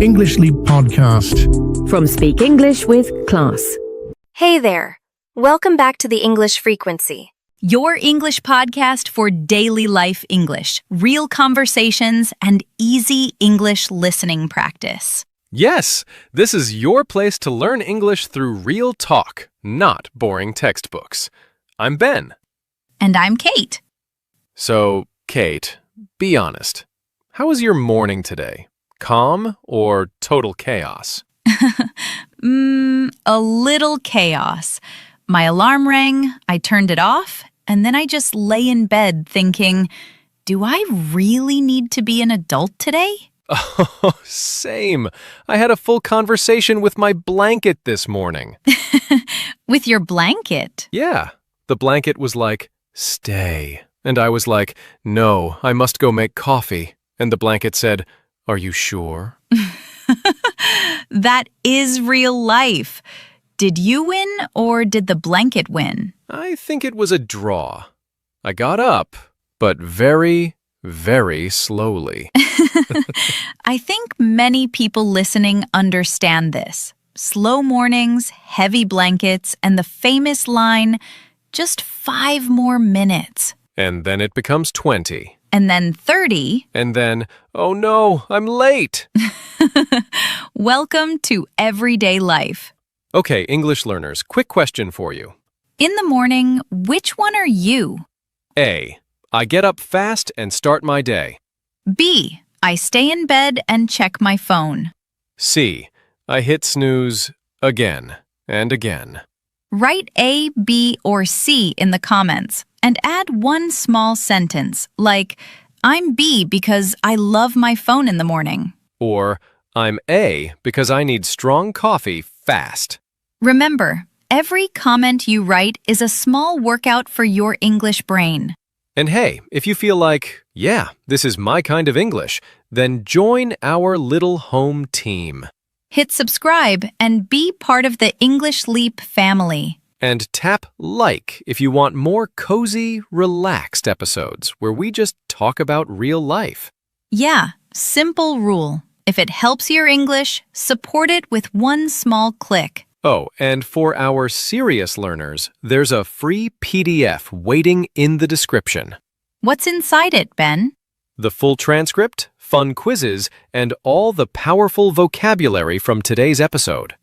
Englishly podcast. From Speak English with Class. Hey there. Welcome back to the English Frequency. Your English podcast for daily life English, real conversations, and easy English listening practice. Yes, this is your place to learn English through real talk, not boring textbooks. I'm Ben. And I'm Kate. So, Kate, be honest. How was your morning today? Calm or total chaos? A little chaos. My alarm rang, I turned it off, and then I just lay in bed thinking, do I really need to be an adult today? Oh, same. I had a full conversation with my blanket this morning. With your blanket? Yeah, the blanket was like, stay. And I was like, no, I must go make coffee. And the blanket said, are you sure? That is real life. Did you win or did the blanket win? I think it was a draw. I got up, but very, very slowly. I think many people listening understand this. Slow mornings, heavy blankets, and the famous line, just 5 more minutes. And then it becomes 20. And then 30. And then, oh no, I'm late. Welcome to everyday life. Okay, English learners, quick question for you. In the morning, which one are you? A, I get up fast and start my day. B, I stay in bed and check my phone. C, I hit snooze again and again. Write A, B, or C in the comments and add one small sentence like, I'm B because I love my phone in the morning. Or, I'm A because I need strong coffee fast. Remember, every comment you write is a small workout for your English brain. And hey, if you feel like, yeah, this is my kind of English, then join our little home team. Hit subscribe and be part of the English Leap family. And tap like if you want more cozy, relaxed episodes where we just talk about real life. Yeah, simple rule. If it helps your English, support it with one small click. Oh, and for our serious learners, there's a free PDF waiting in the description. What's inside it, Ben? The full transcript, fun quizzes, and all the powerful vocabulary from today's episode.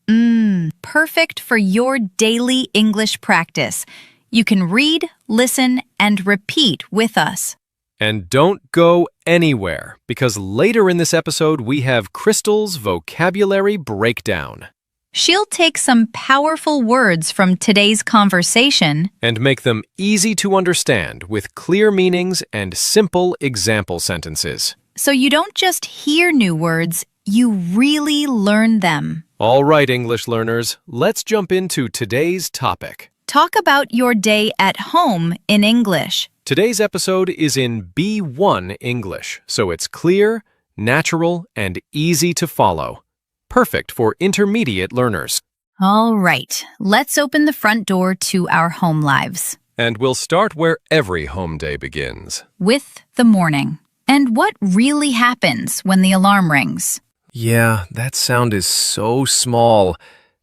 Perfect for your daily English practice. You can read, listen, and repeat with us. And don't go anywhere, because later in this episode we have Crystal's vocabulary breakdown. She'll take some powerful words from today's conversation And make them easy to understand with clear meanings and simple example sentences. so you don't just hear new words, you really learn them. All right, English learners, let's jump into today's topic. Talk about your day at home in English. Today's episode is in B1 English, so it's clear, natural, and easy to follow. Perfect for intermediate learners. All right, let's open the front door to our home lives. And we'll start where every home day begins. With the morning. And what really happens when the alarm rings? Yeah, that sound is so small,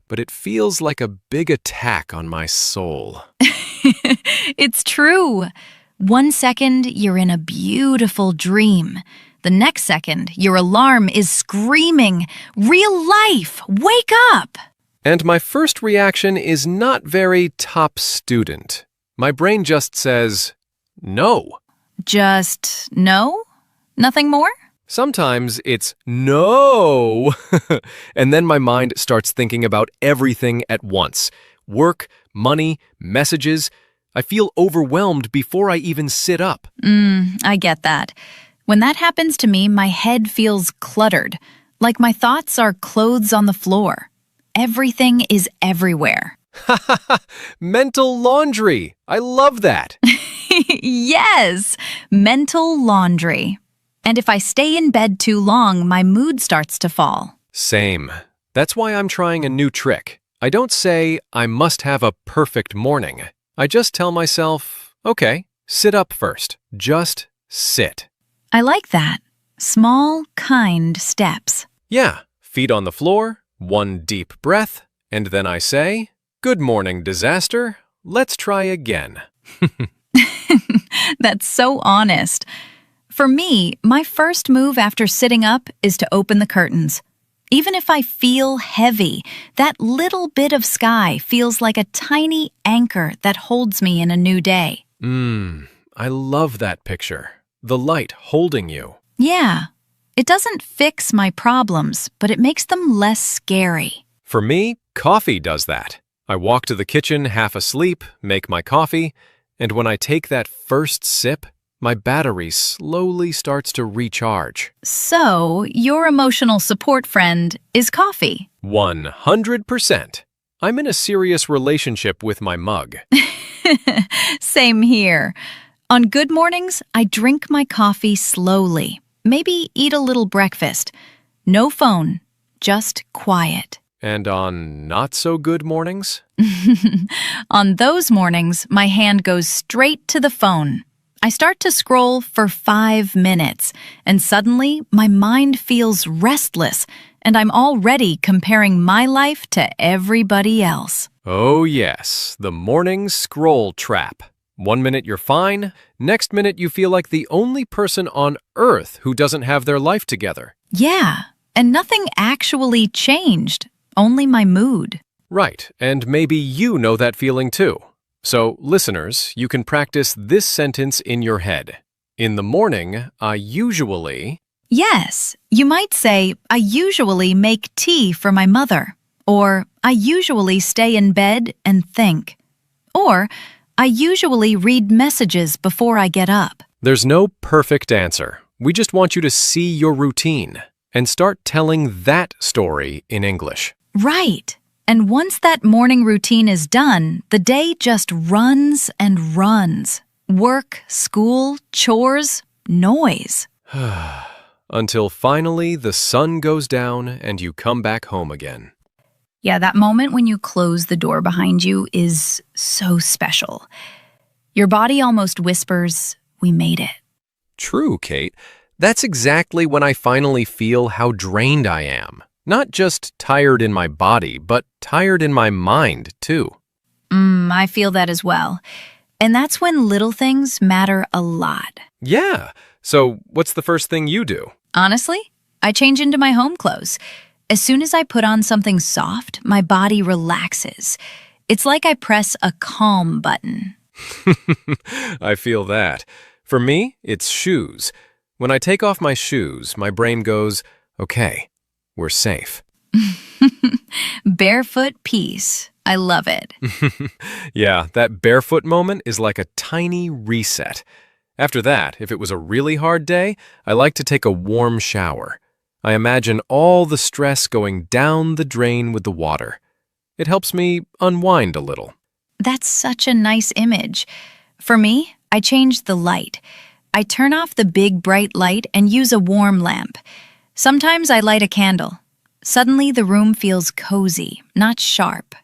but it feels like a big attack on my soul. It's true. 1 second, you're in a beautiful dream. The next second, your alarm is screaming, "Real life! Wake up!" And my first reaction is not very top student. My brain just says, no. Just no? Nothing more? Sometimes it's no. And then my mind starts thinking about everything at once. Work, money, messages. I feel overwhelmed before I even sit up. I get that. When that happens to me, my head feels cluttered, like my thoughts are clothes on the floor. Everything is everywhere. Mental laundry. I love that. Yes, mental laundry. And if I stay in bed too long, my mood starts to fall. Same. That's why I'm trying a new trick. I don't say I must have a perfect morning. I just tell myself, okay, sit up first. Just sit. I like that. Small, kind steps. Yeah, Feet on the floor, one deep breath, and then I say, "Good morning, disaster. Let's try again." That's so honest. For me, my first move after sitting up is to open the curtains. Even if I feel heavy, that little bit of sky feels like a tiny anchor that holds me in a new day. I love that picture. The light holding you. Yeah, it doesn't fix my problems, but it makes them less scary. For me, coffee does that. I walk to the kitchen half asleep, make my coffee, and when I take that first sip, my battery slowly starts to recharge. So, your emotional support friend is coffee. 100%. I'm in a serious relationship with my mug. Same here. On good mornings, I drink my coffee slowly. Maybe eat a little breakfast. No phone, just quiet. And on not so good mornings? On those mornings, my hand goes straight to the phone. I start to scroll for 5 minutes, and suddenly my mind feels restless, and I'm already comparing my life to everybody else. Oh yes, the morning scroll trap. 1 minute you're fine, next minute you feel like the only person on earth who doesn't have their life together. Yeah, and nothing actually changed, only my mood. Right, and maybe you know that feeling too. So, listeners, you can practice this sentence in your head. In the morning, I usually... Yes, you might say, I usually make tea for my mother. Or, I usually stay in bed and think. Or, I usually read messages before I get up. There's no perfect answer. We just want you to see your routine and start telling that story in English. Right. And once that morning routine is done, the day just runs and runs. Work, school, chores, noise. Until finally the sun goes down and you come back home again. Yeah, that moment when you close the door behind you is so special. Your body almost whispers, "We made it." True, Kate. That's exactly when I finally feel how drained I am. Not just tired in my body, but tired in my mind, too. I feel that as well. And that's when little things matter a lot. Yeah. So what's the first thing you do? Honestly, I change into my home clothes. As soon as I put on something soft, my body relaxes. It's like I press a calm button. I feel that. For me, it's shoes. When I take off my shoes, my brain goes, okay, we're safe. Barefoot peace. I love it. Yeah, that barefoot moment is like a tiny reset. After that, if it was a really hard day, I like to take a warm shower. I imagine all the stress going down the drain with the water. It helps me unwind a little. That's such a nice image. For me, I change the light. I turn off the big bright light and use a warm lamp. Sometimes I light a candle. Suddenly the room feels cozy, not sharp.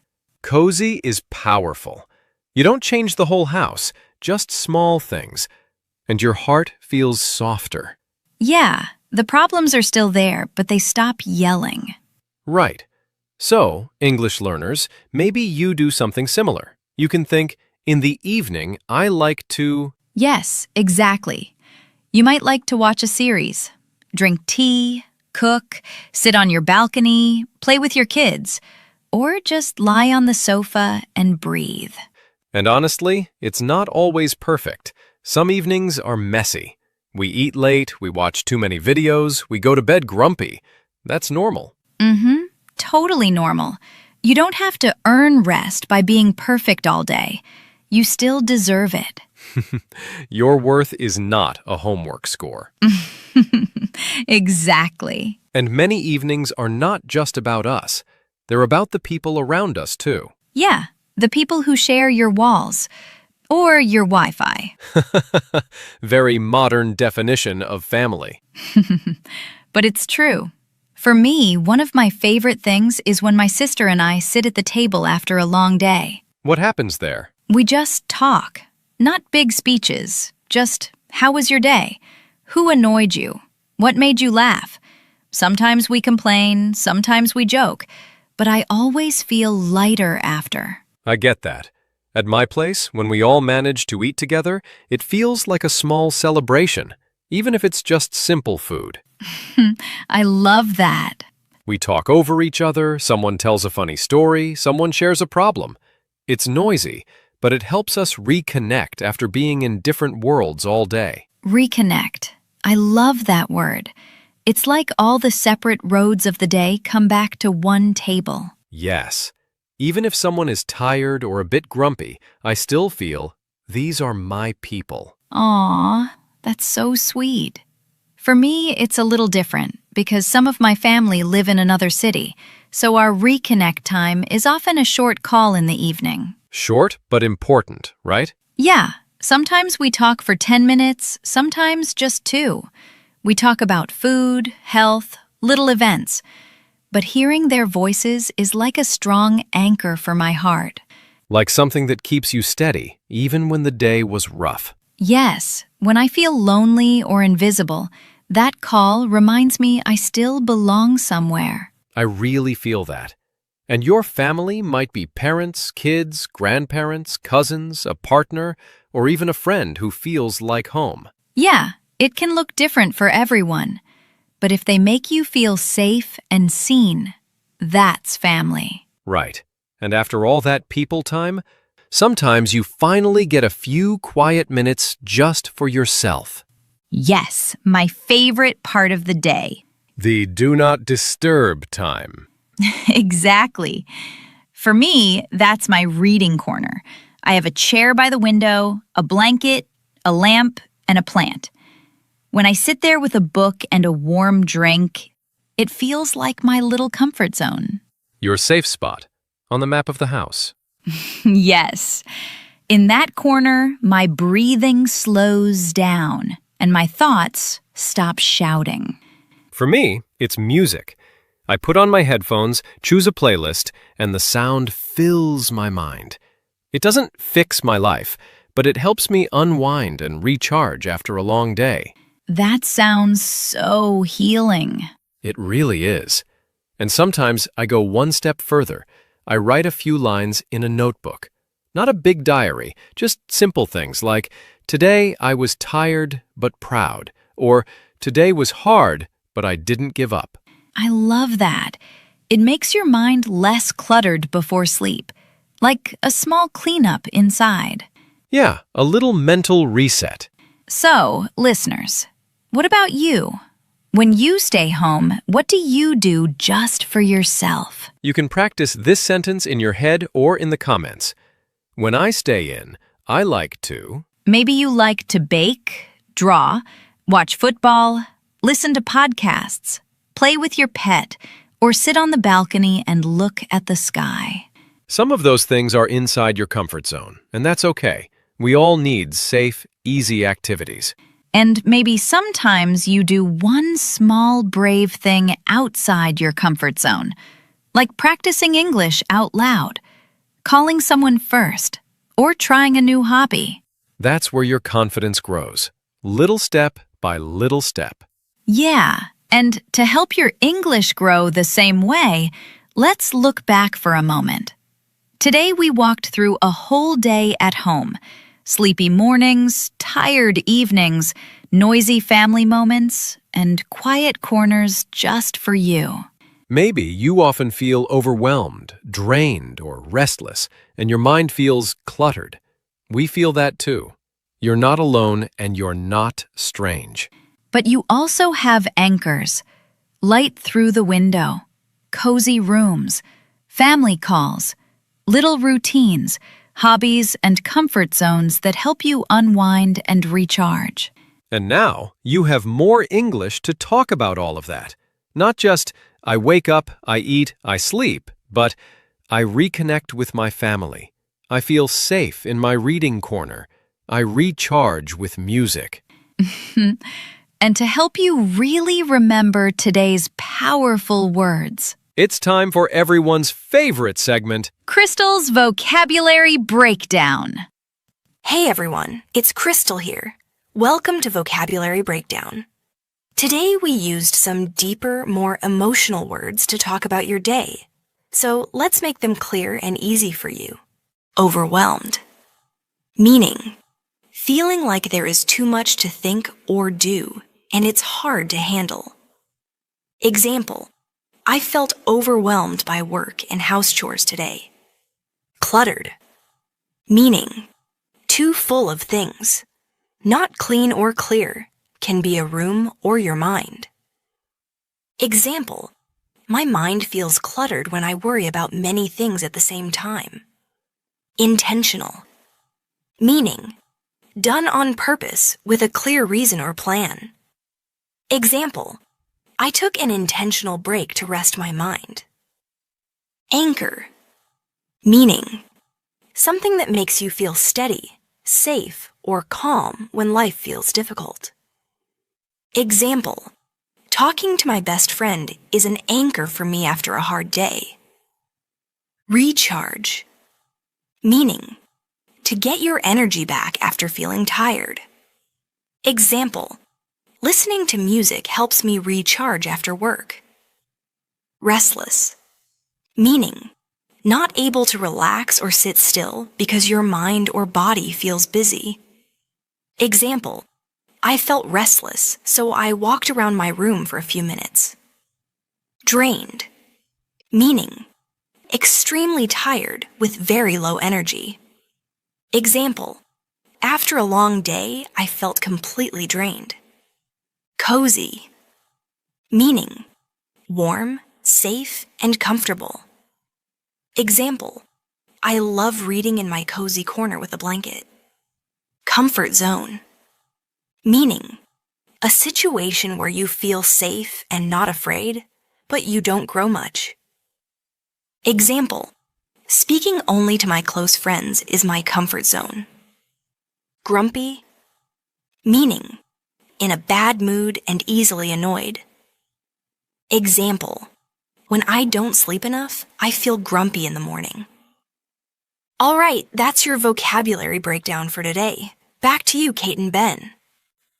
Cozy is powerful. You don't change the whole house, just small things. And your heart feels softer. Yeah, the problems are still there, but they stop yelling. Right. So, English learners, maybe you do something similar. You can think, in the evening, I like to... Yes, exactly. You might like to watch a series, drink tea, cook, sit on your balcony, play with your kids, or just lie on the sofa and breathe. And honestly, it's not always perfect. Some evenings are messy. We eat late, we watch too many videos, we go to bed grumpy. That's normal. Totally normal. You don't have to earn rest by being perfect all day. You still deserve it. Your worth is not a homework score. Exactly. And many evenings are not just about us. They're about the people around us, too. Yeah, the people who share your walls. Or your Wi-Fi. Very modern definition of family. But it's true. For me, one of my favorite things is when my sister and I sit at the table after a long day. What happens there? We just talk. Not big speeches. Just, how was your day? Who annoyed you? What made you laugh? Sometimes we complain, sometimes we joke, but I always feel lighter after. I get that. At my place, when we all manage to eat together, it feels like a small celebration, even if it's just simple food. I love that. We talk over each other, someone tells a funny story, someone shares a problem. It's noisy, but it helps us reconnect after being in different worlds all day. Reconnect. I love that word. It's like all the separate roads of the day come back to one table. Yes. Even if someone is tired or a bit grumpy, I still feel, these are my people. Aw, that's so sweet. For me, it's a little different because some of my family live in another city, so our reconnect time is often a short call in the evening. Short but important, right? Yeah, sometimes we talk for 10 minutes, sometimes just 2. We talk about food, health, little events. But hearing their voices is like a strong anchor for my heart. Like something that keeps you steady, even when the day was rough. Yes, when I feel lonely or invisible, that call reminds me I still belong somewhere. I really feel that. And your family might be parents, kids, grandparents, cousins, a partner, or even a friend who feels like home. Yeah, it can look different for everyone. But if they make you feel safe and seen, that's family. Right. And after all that people time, sometimes you finally get a few quiet minutes just for yourself. Yes, my favorite part of the day. The do not disturb time. Exactly. For me, that's my reading corner. I have a chair by the window, a blanket, a lamp, and a plant. When I sit there with a book and a warm drink, it feels like my little comfort zone. Your safe spot on the map of the house. Yes. In that corner, my breathing slows down and my thoughts stop shouting. For me, it's music. I put on my headphones, choose a playlist, and the sound fills my mind. It doesn't fix my life, but it helps me unwind and recharge after a long day. That sounds so healing. It really is. And sometimes I go one step further. I write a few lines in a notebook. Not a big diary, just simple things like, today I was tired but proud, or today was hard but I didn't give up. I love that. It makes your mind less cluttered before sleep, like a small cleanup inside. Yeah, a little mental reset. So, listeners, what about you? When you stay home, what do you do just for yourself? You can practice this sentence in your head or in the comments. When I stay in, I like to... Maybe you like to bake, draw, watch football, listen to podcasts, play with your pet, or sit on the balcony and look at the sky. Some of those things are inside your comfort zone, and that's okay. We all need safe, easy activities. And maybe sometimes you do one small brave thing outside your comfort zone, like practicing English out loud, calling someone first, or trying a new hobby. That's where your confidence grows, little step by little step. Yeah, and to help your English grow the same way, let's look back for a moment. Today we walked through a whole day at home. Sleepy mornings, tired evenings, noisy family moments, and quiet corners just for you. Maybe you often feel overwhelmed, drained, or restless, and your mind feels cluttered. We feel that too. You're not alone, and you're not strange. But you also have anchors. Light through the window, cozy rooms, family calls, little routines, hobbies, and comfort zones that help you unwind and recharge. And now you have more English to talk about all of that. Not just, I wake up, I eat, I sleep, but I reconnect with my family. I feel safe in my reading corner. I recharge with music. And to help you really remember today's powerful words, it's time for everyone's favorite segment, Crystal's Vocabulary Breakdown. Hey everyone, it's Crystal here. Welcome to Vocabulary Breakdown. Today we used some deeper, more emotional words to talk about your day. So let's make them clear and easy for you. Overwhelmed. Meaning, feeling like there is too much to think or do, and it's hard to handle. Example, I felt overwhelmed by work and house chores today. Cluttered. Meaning, too full of things. Not clean or clear, can be a room or your mind. Example, my mind feels cluttered when I worry about many things at the same time. Intentional. Meaning, done on purpose with a clear reason or plan. Example, I took an intentional break to rest my mind. Anchor. Meaning, something that makes you feel steady, safe, or calm when life feels difficult. Example, talking to my best friend is an anchor for me after a hard day. Recharge. Meaning, to get your energy back after feeling tired. Example, listening to music helps me recharge after work. Restless. Meaning, not able to relax or sit still because your mind or body feels busy. Example, I felt restless, so I walked around my room for a few minutes. Drained. Meaning, extremely tired with very low energy. Example, after a long day, I felt completely drained. Cozy. Meaning, warm, safe, and comfortable. Example, I love reading in my cozy corner with a blanket. Comfort zone. Meaning, a situation where you feel safe and not afraid, but you don't grow much. Example, speaking only to my close friends is my comfort zone. Grumpy. Meaning, in a bad mood and easily annoyed. Example, when I don't sleep enough, I feel grumpy in the morning. All right, that's your vocabulary breakdown for today. Back to you, Kate and Ben.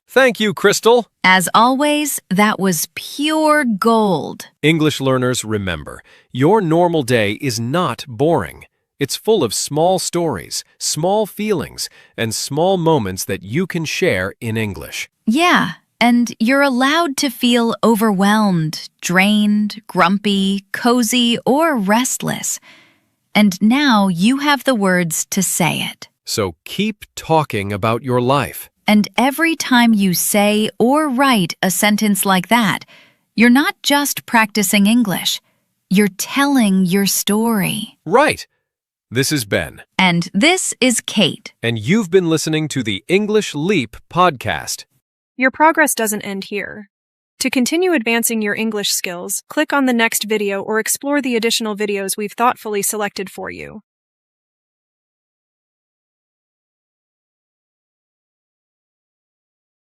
Thank you, Crystal. As always, that was pure gold. English learners, remember, your normal day is not boring. It's full of small stories, small feelings, and small moments that you can share in English. Yeah, and you're allowed to feel overwhelmed, drained, grumpy, cozy, or restless. And now you have the words to say it. So keep talking about your life. And every time you say or write a sentence like that, you're not just practicing English. You're telling your story. Right. This is Ben. And this is Kate. And you've been listening to the English Leap podcast. Your progress doesn't end here. To continue advancing your English skills, click on the next video or explore the additional videos we've thoughtfully selected for you.